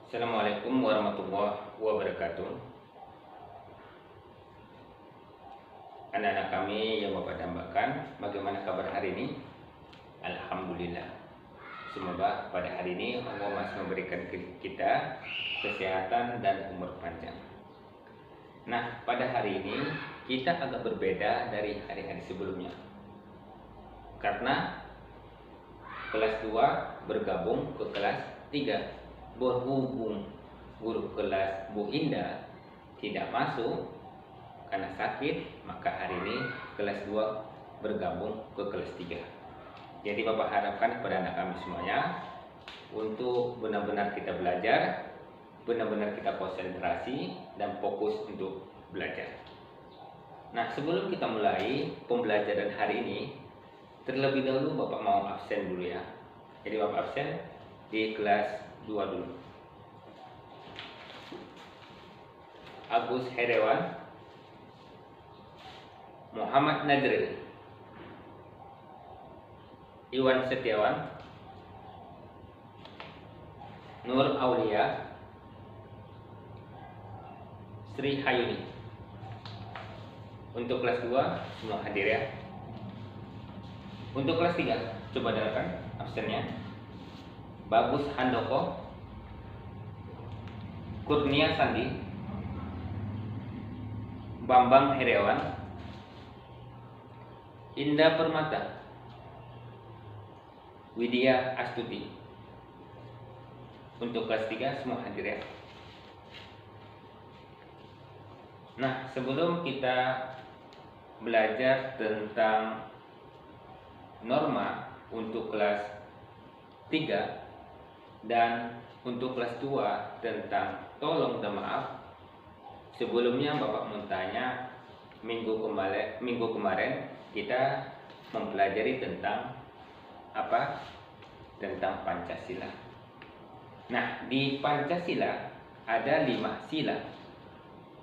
Assalamualaikum warahmatullahi wabarakatuh. Anak-anak kami yang Bapak dambakan, bagaimana kabar hari ini? Alhamdulillah. Semoga pada hari ini Allah masih memberikan kita kesehatan dan umur panjang. Nah, pada hari ini kita agak berbeda dari hari-hari sebelumnya. Karena kelas 2 bergabung ke kelas 3. Berhubung guru kelas Bu Indah tidak masuk karena sakit, maka hari ini kelas 2 bergabung ke kelas 3. Jadi Bapak harapkan kepada anak kami semuanya untuk benar-benar kita belajar, benar-benar kita konsentrasi dan fokus untuk belajar. Nah, sebelum kita mulai pembelajaran hari ini, terlebih dahulu Bapak mau absen dulu ya. Jadi Bapak absen di kelas 2 dulu. Agus Herewan, Muhammad Nadril, Iwan Setiawan, Nur Aulia, Sri Hayuni. Untuk kelas 2 semua hadir ya. Untuk kelas 3 coba dengarkan absennya. Bagus Handoko, Kurnia Sandi, Bambang Heriawan, Indah Permata, Widya Astuti. Untuk kelas 3 semua hadir ya. Nah, sebelum kita belajar tentang norma untuk kelas 3 dan untuk kelas 2 tentang tolong dan maaf, sebelumnya Bapak mau tanya, minggu kemarin kita mempelajari tentang apa? Tentang Pancasila. Nah, di Pancasila ada 5 sila.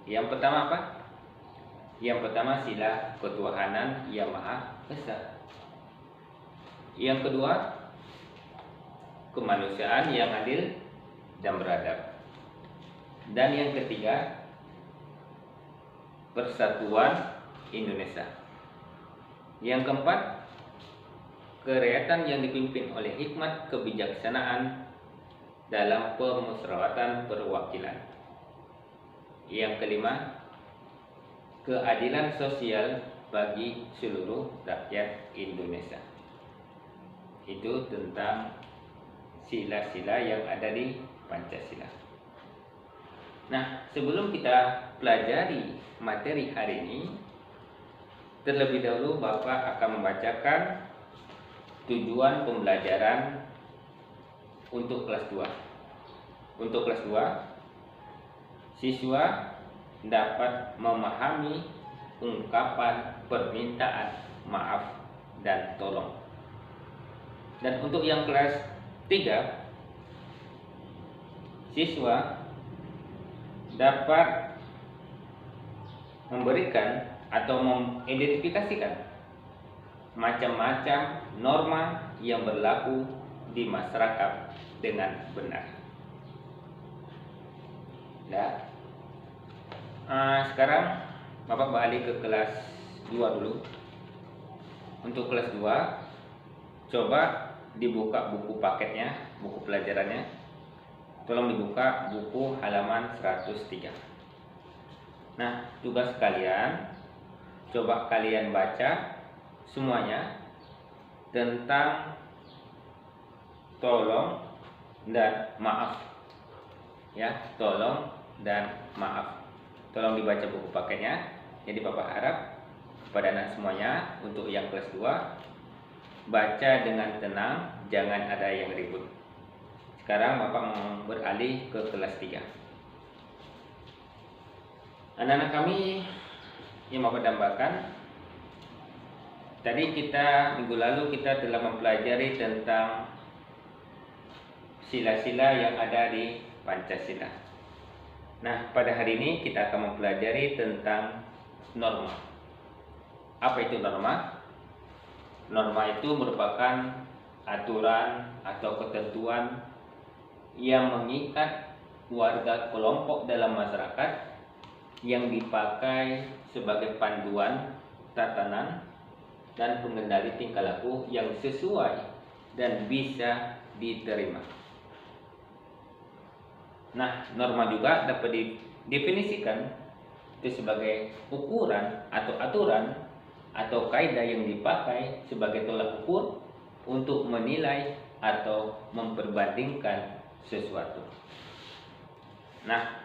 Yang pertama apa? Yang pertama sila ketuhanan yang Maha Esa. Yang kedua, kemanusiaan yang adil dan beradab. Dan yang ketiga, persatuan Indonesia. Yang keempat, kerakyatan yang dipimpin oleh hikmat kebijaksanaan dalam permusyawaratan perwakilan. Yang kelima, keadilan sosial bagi seluruh rakyat Indonesia. Itu tentang sila-sila yang ada di Pancasila. Nah, sebelum kita pelajari materi hari ini, terlebih dahulu Bapak akan membacakan tujuan pembelajaran untuk kelas 2. Untuk kelas 2, siswa dapat memahami ungkapan permintaan maaf dan tolong. Dan untuk yang kelas 3, siswa dapat memberikan atau mengidentifikasikan macam-macam norma yang berlaku di masyarakat dengan benar. Nah, sekarang Bapak beralih ke kelas 2 dulu. Untuk kelas 2, coba dibuka buku paketnya, buku pelajarannya. Tolong dibuka buku halaman 103. Nah, tugas kalian, coba kalian baca semuanya tentang tolong dan maaf. Ya, tolong dan maaf. Tolong dibaca buku paketnya. Jadi Bapak harap kepada anak semuanya untuk yang kelas 2, baca dengan tenang, jangan ada yang ribut. Sekarang Bapak mau beralih ke kelas 3. Anak-anak kami yang Bapak dambakan, tadi minggu lalu kita telah mempelajari tentang sila-sila yang ada di Pancasila. Nah, pada hari ini kita akan mempelajari tentang norma. Apa itu norma? Norma itu merupakan aturan atau ketentuan yang mengikat warga kelompok dalam masyarakat yang dipakai sebagai panduan tatanan dan pengendali tingkah laku yang sesuai dan bisa diterima. Nah, norma juga dapat didefinisikan itu sebagai ukuran atau aturan atau kaidah yang dipakai sebagai tolak ukur untuk menilai atau memperbandingkan sesuatu. Nah,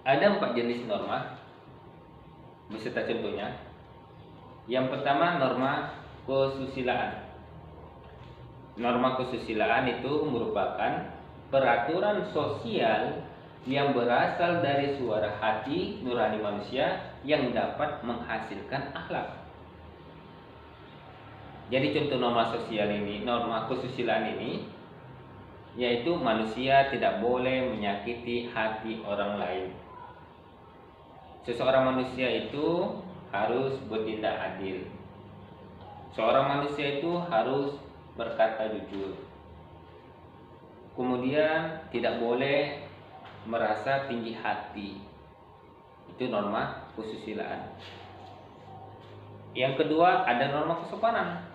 ada 4 jenis norma beserta contohnya. Yang pertama, norma kesusilaan. Norma kesusilaan itu merupakan peraturan sosial yang berasal dari suara hati nurani manusia yang dapat menghasilkan akhlak. Jadi contoh norma sosial ini, norma kesusilaan ini, yaitu manusia tidak boleh menyakiti hati orang lain. Seseorang manusia itu harus bertindak adil. Seorang manusia itu harus berkata jujur. Kemudian tidak boleh merasa tinggi hati. Itu norma kesusilaan. Yang kedua, ada norma kesopanan.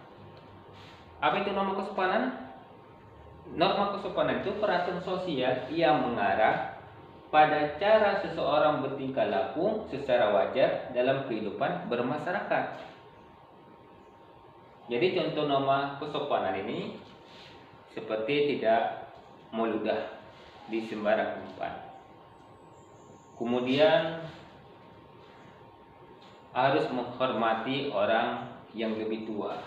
Apa itu norma kesopanan? Norma kesopanan itu peraturan sosial yang mengarah pada cara seseorang bertingkah laku secara wajar dalam kehidupan bermasyarakat. Jadi contoh norma kesopanan ini seperti tidak meludah di sembarang tempat. Kemudian harus menghormati orang yang lebih tua,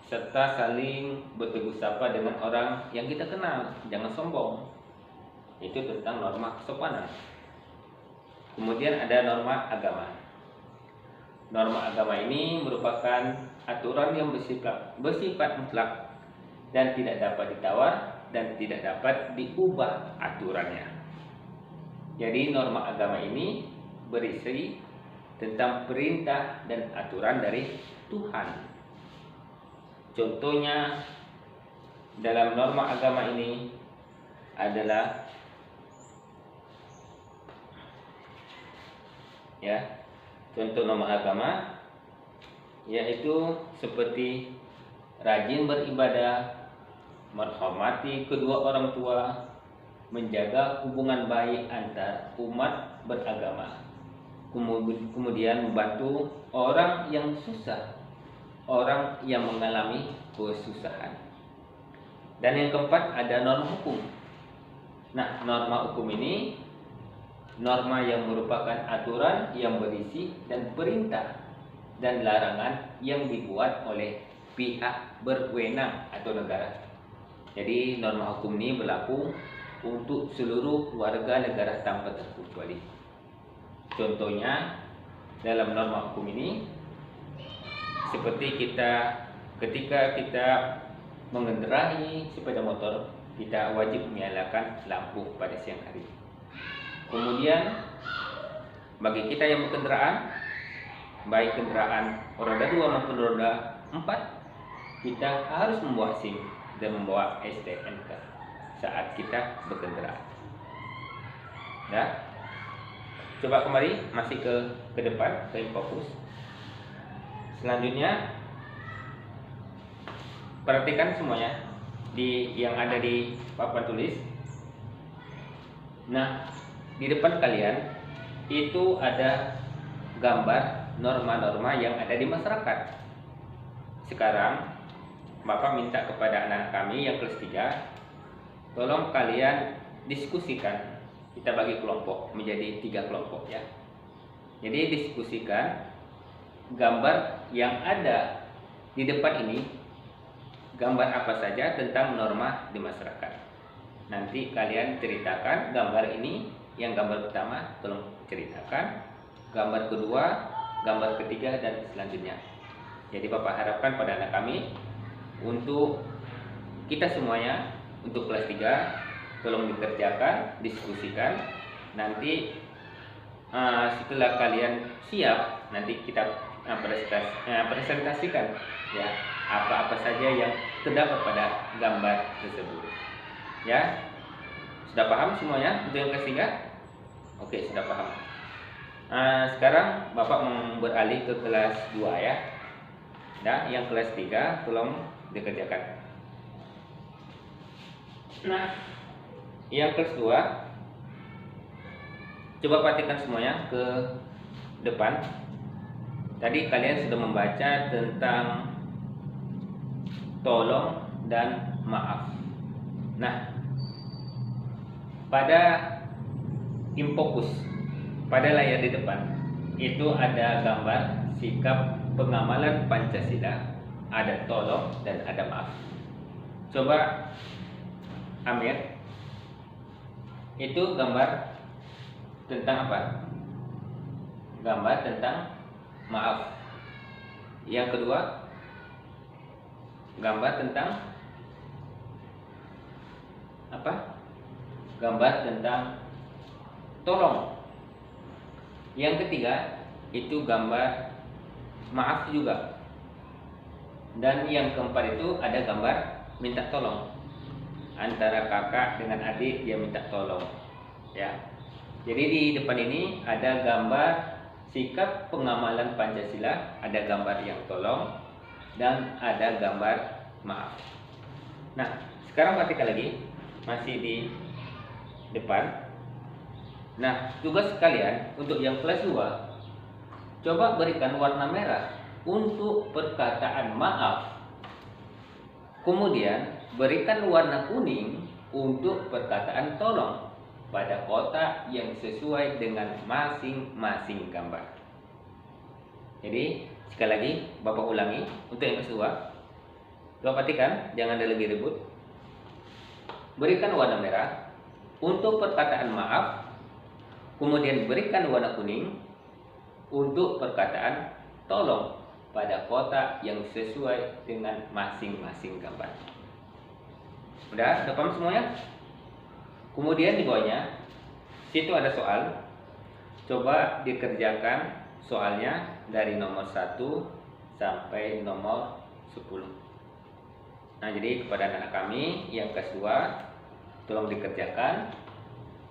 serta saling bertegur sapa dengan orang yang kita kenal, jangan sombong. Itu tentang norma kesopanan. Kemudian ada norma agama. Norma agama ini merupakan aturan yang bersifat mutlak dan tidak dapat ditawar dan tidak dapat diubah aturannya. Jadi norma agama ini berisi tentang perintah dan aturan dari Tuhan. Contohnya dalam norma agama ini adalah contoh norma agama yaitu seperti rajin beribadah, menghormati kedua orang tua, menjaga hubungan baik antar umat beragama, kemudian membantu orang yang susah, orang yang mengalami kesusahan. Dan yang keempat, ada norma hukum. Nah, norma hukum ini norma yang merupakan aturan yang berisi dan perintah dan larangan yang dibuat oleh pihak berwenang atau negara. Jadi norma hukum ini berlaku untuk seluruh warga negara tanpa terkecuali. Contohnya dalam norma hukum ini seperti ketika kita mengendarai sepeda motor, kita wajib menyalakan lampu pada siang hari. Kemudian bagi kita yang berkendaraan, baik kendaraan roda 2 maupun roda 4, kita harus membawa SIM dan membawa STNK saat kita berkendaraan. Nah, coba kembali masih ke depan, ke fokus. Selanjutnya perhatikan semuanya yang ada di papan tulis. Nah, di depan kalian itu ada gambar norma-norma yang ada di masyarakat. Sekarang Bapak minta kepada anak kami yang kelas 3, tolong kalian diskusikan. Kita bagi kelompok menjadi 3 kelompok ya. Jadi diskusikan gambar yang ada di depan ini, gambar apa saja tentang norma di masyarakat. Nanti kalian ceritakan gambar ini. Yang gambar pertama tolong ceritakan, gambar kedua, gambar ketiga, dan selanjutnya. Jadi Bapak harapkan pada anak kami untuk kita semuanya, untuk kelas 3, tolong dikerjakan, diskusikan. Nanti setelah kalian siap, nanti kita presentasikan ya apa-apa saja yang terdapat pada gambar tersebut. Ya, sudah paham semuanya untuk yang ketiga? Oke, sudah paham. Sekarang Bapak mau beralih ke kelas 2 ya. Nah, yang kelas 3 tolong dikerjakan. Nah, yang kelas 2 coba perhatikan semuanya ke depan. Tadi kalian sudah membaca tentang tolong dan maaf. Nah, pada infokus pada layar di depan itu ada gambar sikap pengamalan Pancasila, ada tolong dan ada maaf. Coba Amir, itu gambar tentang apa? Gambar tentang maaf. Yang kedua, gambar tentang apa? Gambar tentang tolong. Yang ketiga, itu gambar maaf juga. Dan yang keempat itu ada gambar minta tolong. Antara kakak dengan adik dia minta tolong. Ya. Jadi di depan ini ada gambar sikap pengamalan Pancasila, ada gambar yang tolong, dan ada gambar maaf. Nah, sekarang perhatikan lagi, masih di depan. Nah, tugas kalian untuk yang kelas 2, coba berikan warna merah untuk perkataan maaf. Kemudian berikan warna kuning untuk perkataan tolong pada kotak yang sesuai dengan masing-masing gambar. Jadi, sekali lagi Bapak ulangi untuk yang kelas 2. Coba perhatikan, jangan ada lagi ribut. Berikan warna merah untuk perkataan maaf, kemudian berikan warna kuning untuk perkataan tolong pada kotak yang sesuai dengan masing-masing gambar. Udah paham semuanya? Kemudian di bawahnya situ ada soal. Coba dikerjakan soalnya dari nomor 1 sampai nomor 10. Nah, jadi kepada anak kami yang kelas 2, tolong dikerjakan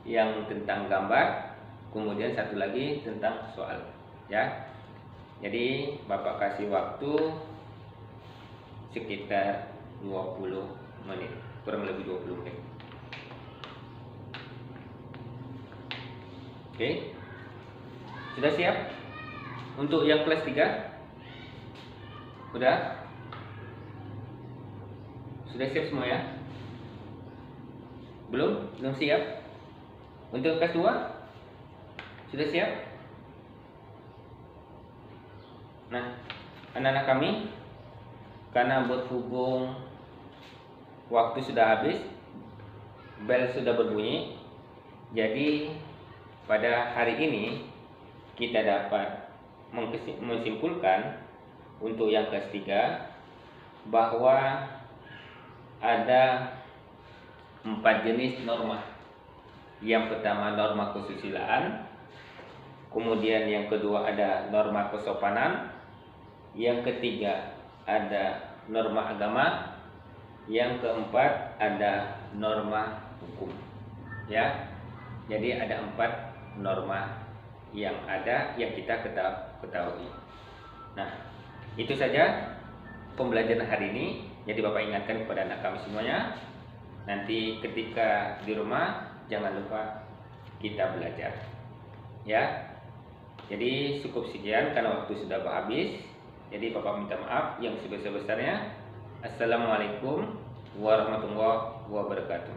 yang tentang gambar, kemudian satu lagi tentang soal, ya. Jadi Bapak kasih waktu sekitar 20 menit, kurang lebih 20 menit. Oke. Sudah siap? Untuk yang kelas 3? Sudah? Sudah siap semua ya? Belum? Belum siap? Untuk kelas 2? Sudah siap? Nah, anak-anak kami, karena berhubung waktu sudah habis, bel sudah berbunyi, jadi pada hari ini kita dapat menyimpulkan untuk yang kelas 3 bahwa ada 4 jenis norma. Yang pertama norma kesusilaan, kemudian yang kedua ada norma kesopanan, yang ketiga ada norma agama, yang keempat ada norma hukum. Ya, jadi ada 4 norma yang ada yang kita ketahui. Nah, itu saja pembelajaran hari ini. Jadi Bapak ingatkan kepada anak kami semuanya, nanti ketika di rumah jangan lupa kita belajar. Ya. Jadi cukup sekian karena waktu sudah habis. Jadi Bapak minta maaf yang sebesar-besarnya. Assalamualaikum warahmatullahi wabarakatuh.